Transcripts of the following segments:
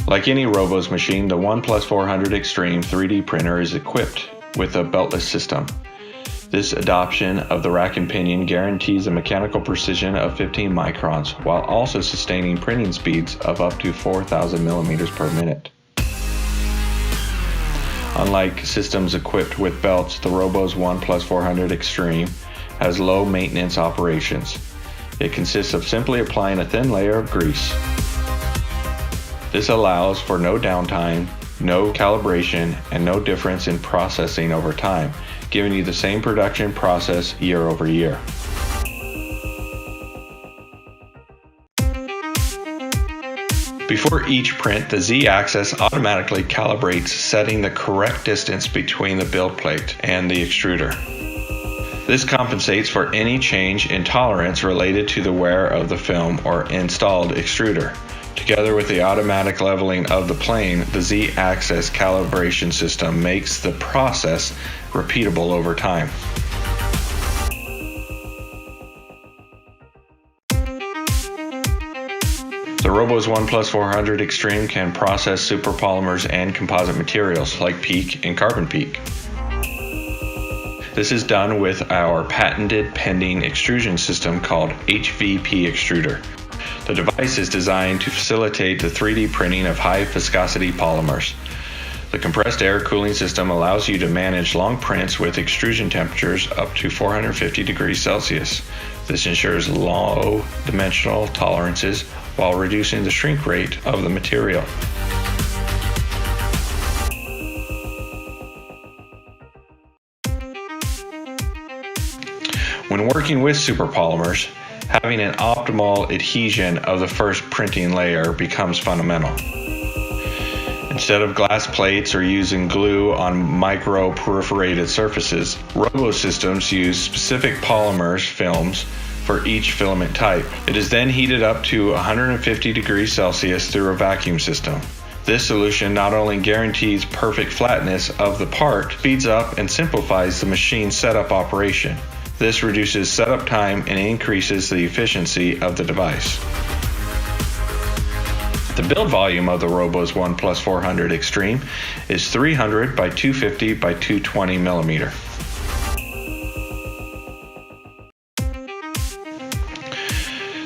Like any Roboze machine, the One+400 Xtreme 3D printer is equipped with a beltless system. This adoption of the rack and pinion guarantees a mechanical precision of 15 microns while also sustaining printing speeds of up to 4,000 millimeters per minute. Unlike systems equipped with belts, the Roboze One+400 Xtreme has low maintenance operations. It consists of simply applying a thin layer of grease. This allows for no downtime, no calibration, and no difference in processing over time, giving you the same production process year over year. Before each print, the Z-axis automatically calibrates, setting the correct distance between the build plate and the extruder. This compensates for any change in tolerance related to the wear of the film or installed extruder. Together with the automatic leveling of the plane, the Z-axis calibration system makes the process repeatable over time. The Roboze One+400 Xtreme can process superpolymers and composite materials like PEEK and carbon PEEK. This is done with our patented pending extrusion system called HVP extruder. The device is designed to facilitate the 3D printing of high viscosity polymers. The compressed air cooling system allows you to manage long prints with extrusion temperatures up to 450 degrees Celsius. This ensures low dimensional tolerances while reducing the shrink rate of the material. When working with superpolymers, having an optimal adhesion of the first printing layer becomes fundamental. Instead of glass plates or using glue on micro-perforated surfaces, Roboze systems use specific polymers films for each filament type. It is then heated up to 150 degrees Celsius through a vacuum system. This solution not only guarantees perfect flatness of the part, speeds up and simplifies the machine setup operation. This reduces setup time and increases the efficiency of the device. The build volume of the Roboze One+400 Xtreme is 300 by 250 by 220 millimeter.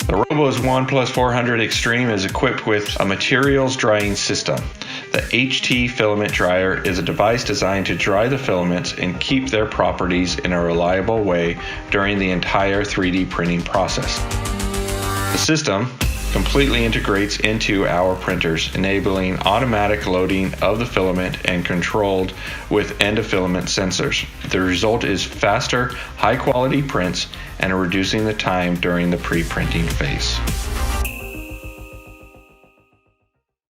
The Roboze One+400 Xtreme is equipped with a materials drying system. The HT filament dryer is a device designed to dry the filaments and keep their properties in a reliable way during the entire 3D printing process. The system completely integrates into our printers, enabling automatic loading of the filament and controlled with end-of-filament sensors. The result is faster, high-quality prints and reducing the time during the pre-printing phase.